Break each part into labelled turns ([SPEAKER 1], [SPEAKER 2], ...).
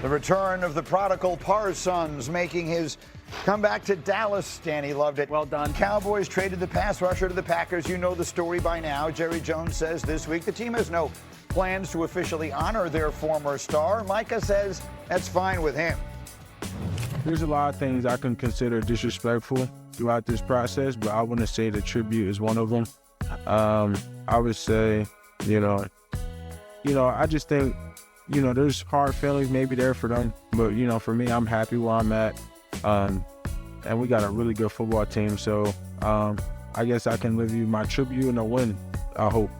[SPEAKER 1] The return of the prodigal Parsons making his comeback to Dallas. Danny loved it.
[SPEAKER 2] Well done.
[SPEAKER 1] Cowboys traded the pass rusher to the Packers. You know the story by now. Jerry Jones says this week the team has no plans to officially honor their former star. Micah says that's fine with him.
[SPEAKER 3] There's a lot of things I can consider disrespectful throughout this process, but I wouldn't say the tribute is one of them. I would say, I just think, there's hard feelings maybe there for them, but, for me, I'm happy where I'm at. And we got a really good football team, so I guess I can give you my tribute and a win, I hope.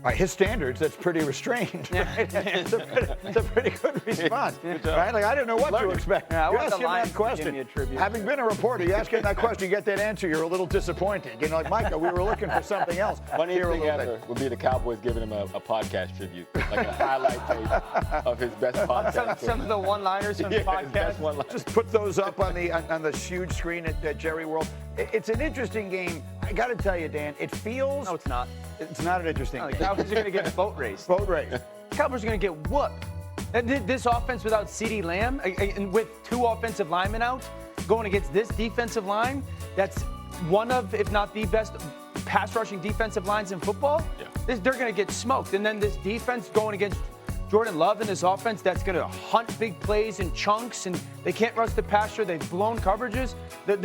[SPEAKER 1] By his standards, that's pretty restrained. Right? It's a pretty good response. Right? Like, I didn't know what to expect.
[SPEAKER 2] Yeah,
[SPEAKER 1] you ask him that question.
[SPEAKER 2] A
[SPEAKER 1] Having been a reporter, you ask him that question, you get that answer, you're a little disappointed. Like, Micah, we were looking for something else.
[SPEAKER 4] Funniest thing ever would be the Cowboys giving him a podcast tribute, like a highlight tape of his best podcast.
[SPEAKER 2] Some of the one-liners from the podcast.
[SPEAKER 1] Just put those up on the huge screen at Jerry World. It's an interesting game. I got to tell you, Dan, it feels...
[SPEAKER 2] No, it's not.
[SPEAKER 1] It's not an interesting game.
[SPEAKER 2] The Cowboys are going to get a boat race.
[SPEAKER 1] Boat race.
[SPEAKER 2] The Cowboys are going to get whooped. This offense without CeeDee Lamb, and with two offensive linemen out, going against this defensive line, that's one of, if not the best pass-rushing defensive lines in football. Yeah. They're going to get smoked. And then this defense going against Jordan Love in this offense that's going to hunt big plays in chunks, and they can't rush the passer. They've blown coverages. The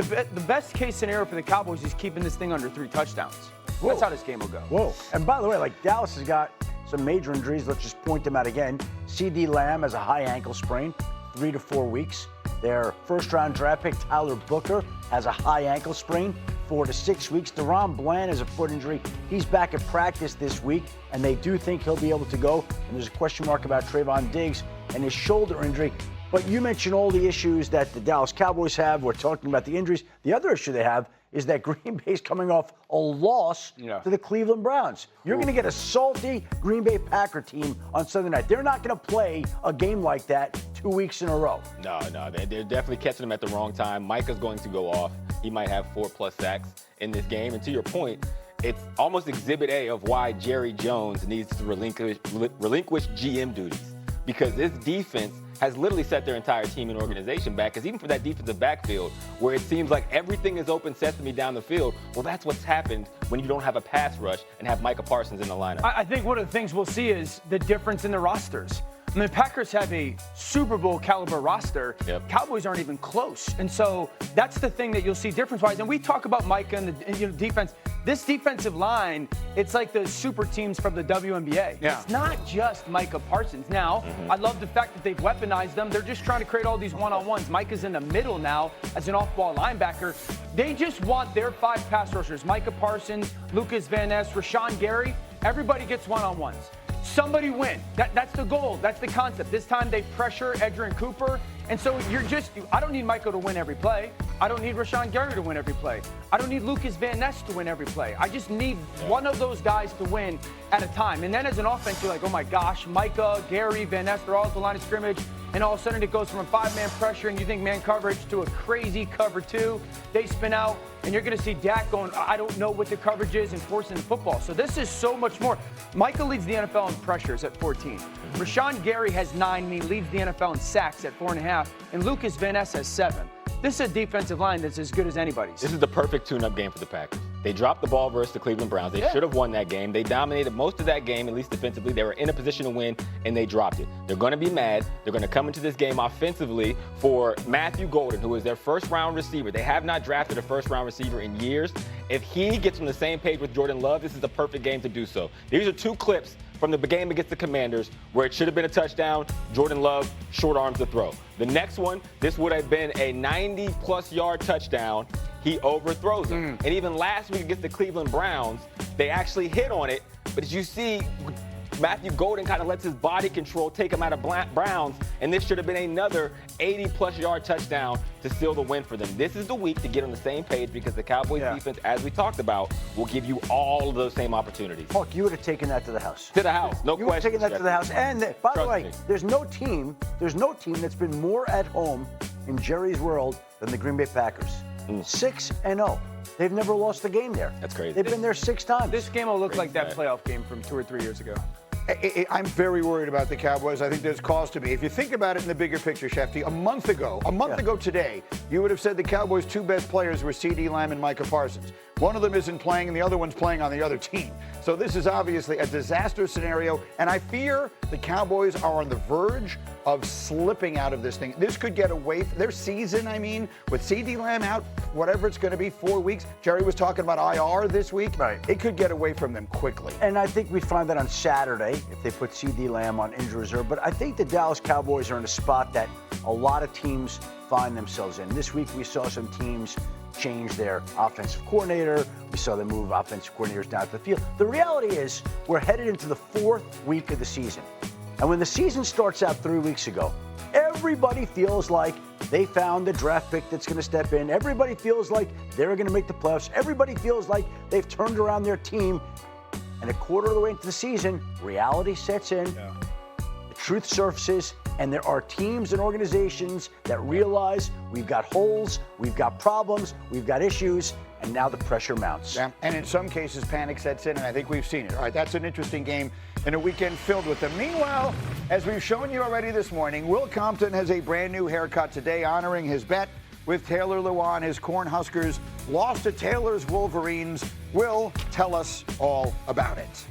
[SPEAKER 2] best case scenario for the Cowboys is keeping this thing under 3 touchdowns. Whoa. That's how this game will go.
[SPEAKER 5] Whoa. And by the way, Dallas has got some major injuries. Let's just point them out again. CeeDee Lamb has a high ankle sprain, 3 to 4 weeks. Their first-round draft pick, Tyler Booker, has a high ankle sprain, 4 to 6 weeks. Deron Bland has a foot injury. He's back at practice this week, and they do think he'll be able to go. And there's a question mark about Trayvon Diggs and his shoulder injury. But you mentioned all the issues that the Dallas Cowboys have. We're talking about the injuries. The other issue they have is that Green Bay's coming off a loss to the Cleveland Browns. You're going to get a salty Green Bay Packer team on Sunday night. They're not going to play a game like that 2 weeks in a row.
[SPEAKER 4] No, they're definitely catching them at the wrong time. Micah's going to go off. He might have 4+ sacks in this game. And to your point, it's almost exhibit A of why Jerry Jones needs to relinquish GM duties. Because this defense has literally set their entire team and organization back. Because even for that defensive backfield, where it seems like everything is open sesame down the field, well, that's what's happened when you don't have a pass rush and have Micah Parsons in the lineup.
[SPEAKER 2] I think one of the things we'll see is the difference in the rosters. I mean, the Packers have a Super Bowl caliber roster.
[SPEAKER 4] Yep.
[SPEAKER 2] Cowboys aren't even close. And so that's the thing that you'll see difference-wise. And we talk about Micah and the defense. This defensive line, it's like the super teams from the WNBA.
[SPEAKER 1] Yeah.
[SPEAKER 2] It's not just Micah Parsons. Now, I love the fact that they've weaponized them. They're just trying to create all these one-on-ones. Micah's in the middle now as an off-ball linebacker. They just want their 5 pass rushers. Micah Parsons, Lucas Van Ness, Rashawn Gary. Everybody gets one-on-ones. Somebody win. That's the goal. That's the concept. This time they pressure Edgerrin Cooper. And so I don't need Michael to win every play. I don't need Rashawn Gary to win every play. I don't need Lucas Van Ness to win every play. I just need one of those guys to win at a time. And then as an offense, you're like, oh my gosh, Micah, Gary, Van Ness, they're all at the line of scrimmage. And all of a sudden it goes from a 5-man pressure and you think man coverage to a crazy cover 2. They spin out and you're going to see Dak going, I don't know what the coverage is, and forcing the football. So this is so much more. Micah leads the NFL in pressures at 14. Rashawn Gary has 9 and he leads the NFL in sacks at 4.5. And Lucas Van Ness has 7. This is a defensive line that's as good as anybody's.
[SPEAKER 4] This is the perfect tune-up game for the Packers. They dropped the ball versus the Cleveland Browns. They should have won that game. They dominated most of that game, at least defensively. They were in a position to win, and they dropped it. They're going to be mad. They're going to come into this game offensively for Matthew Golden, who is their first-round receiver. They have not drafted a first-round receiver in years. If he gets on the same page with Jordan Love, this is the perfect game to do so. These are 2 clips from the game against the Commanders where it should have been a touchdown. Jordan Love, short arms the throw. The next one, this would have been a 90+ yard touchdown. He overthrows him. And even last week against the Cleveland Browns, they actually hit on it. But as you see, Matthew Golden kind of lets his body control take him out of Browns, and this should have been another 80+ yard touchdown to seal the win for them. This is the week to get on the same page because the Cowboys defense, as we talked about, will give you all of those same opportunities.
[SPEAKER 5] Fuck, you would have taken that to the house.
[SPEAKER 4] To the house, no question.
[SPEAKER 5] You would have taken that to the house. And by the way, there's no team that's been more at home in Jerry's world than the Green Bay Packers. 6-0. They've never lost a game there.
[SPEAKER 4] That's crazy.
[SPEAKER 5] They've been there 6 times.
[SPEAKER 2] This game will look like that playoff game from 2 or 3 years ago.
[SPEAKER 1] I'm very worried about the Cowboys. I think there's cause to be. If you think about it in the bigger picture, Shefty, a month ago today, you would have said the Cowboys' two best players were CeeDee Lamb and Micah Parsons. One of them isn't playing, and the other one's playing on the other team. So this is obviously a disaster scenario, and I fear the Cowboys are on the verge of slipping out of this thing. This could get away from their season, with CeeDee Lamb out, whatever it's going to be, 4 weeks. Jerry was talking about IR this week.
[SPEAKER 5] Right.
[SPEAKER 1] It could get away from them quickly.
[SPEAKER 5] And I think we find that on Saturday if they put CeeDee Lamb on injury reserve. But I think the Dallas Cowboys are in a spot that a lot of teams find themselves in. This week we saw some teams change their offensive coordinator. We saw them move offensive coordinators down to the field. The reality is we're headed into the 4th week of the season. And when the season starts out 3 weeks ago, everybody feels like they found the draft pick that's going to step in. Everybody feels like they're going to make the playoffs. Everybody feels like they've turned around their team. And a quarter of the way into the season, reality sets in. Yeah. The truth surfaces, and there are teams and organizations that realize we've got holes, we've got problems, we've got issues, and now the pressure mounts.
[SPEAKER 1] Yeah, and in some cases, panic sets in, and I think we've seen it. All right, that's an interesting game in a weekend filled with them. Meanwhile, as we've shown you already this morning, Will Compton has a brand new haircut today, honoring his bet with Taylor Lewan. His Cornhuskers lost to Taylor's Wolverines. Will, tell us all about it.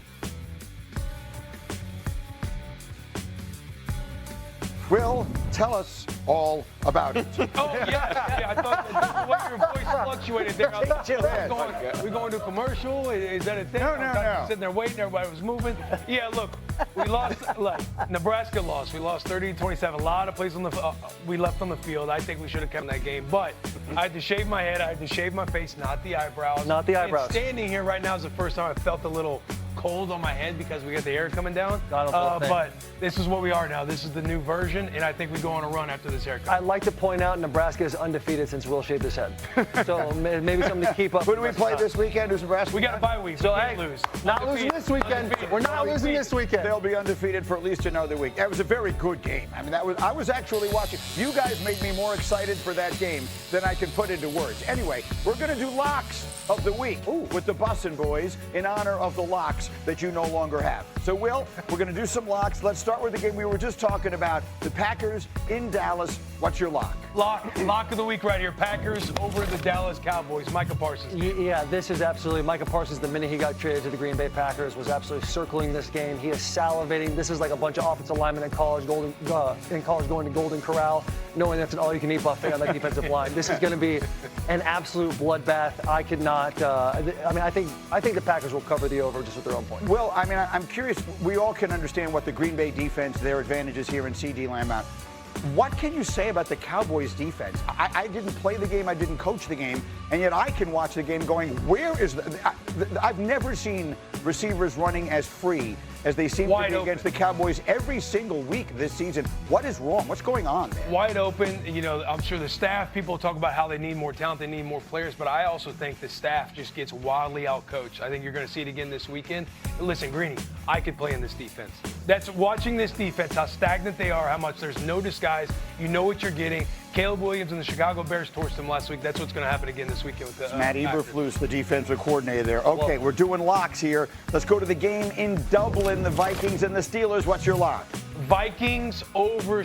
[SPEAKER 1] Will, tell us all about it.
[SPEAKER 6] Oh, yeah. I thought the way your voice fluctuated there. I was we going to commercial? Is that a thing?
[SPEAKER 1] No.
[SPEAKER 6] Sitting there waiting, everybody was moving. Yeah, look, we lost. Look, Nebraska lost. We lost 30-27. A lot of plays we left on the field. I think we should have kept that game. But I had to shave my head. I had to shave my face, not the eyebrows.
[SPEAKER 7] Not the eyebrows.
[SPEAKER 6] And standing here right now is the first time I felt a little cold on my head because we got the hair coming down. But this is what we are now. This is the new version, and I think we go on a run after this haircut.
[SPEAKER 7] I'd like to point out Nebraska is undefeated since Will shaved his head. So maybe something to keep up.
[SPEAKER 1] Who do we play this weekend? Who's Nebraska?
[SPEAKER 6] We got a bye week, so we can't lose.
[SPEAKER 7] Not losing this weekend. We're not losing this weekend.
[SPEAKER 1] They'll be undefeated for at least another week. That was a very good game. I was actually watching. You guys made me more excited for that game than I can put into words. Anyway, we're going to do locks of the week with the Bussin' Boys in honor of the locks that you no longer have. So, Will, we're going to do some locks. Let's start with the game we were just talking about, the Packers in Dallas. What's your lock?
[SPEAKER 6] Lock of the week right here. Packers over the Dallas Cowboys. Micah Parsons.
[SPEAKER 7] Yeah, this is absolutely Micah Parsons. The minute he got traded to the Green Bay Packers, was absolutely circling this game. He is salivating. This is like a bunch of offensive linemen in college going to Golden Corral, knowing that's an all-you-can-eat buffet on that defensive line. This is going to be an absolute bloodbath. I could not. I think the Packers will cover the over just with their own points.
[SPEAKER 1] Well, I'm curious. We all can understand what the Green Bay defense, their advantages here in CeeDee Lamb out. What can you say about the Cowboys defense? I didn't play the game, I didn't coach the game, and yet I can watch the game going, where is I've never seen receivers running as free as they seem to be against the Cowboys every single week this season. What is wrong? What's going on there?
[SPEAKER 6] Wide open. I'm sure the staff, people talk about how they need more talent, they need more players, but I also think the staff just gets wildly outcoached. I think you're going to see it again this weekend. Listen, Greeny, I could play in this defense. That's watching this defense, how stagnant they are, how much there's no disguise. You know what you're getting. Caleb Williams and the Chicago Bears torched them last week. That's what's going to happen again this weekend with the
[SPEAKER 1] Matt Eberflus, the defensive coordinator there. Okay, we're doing locks here. Let's go to the game in Dublin, the Vikings and the Steelers. What's your lock?
[SPEAKER 6] Vikings over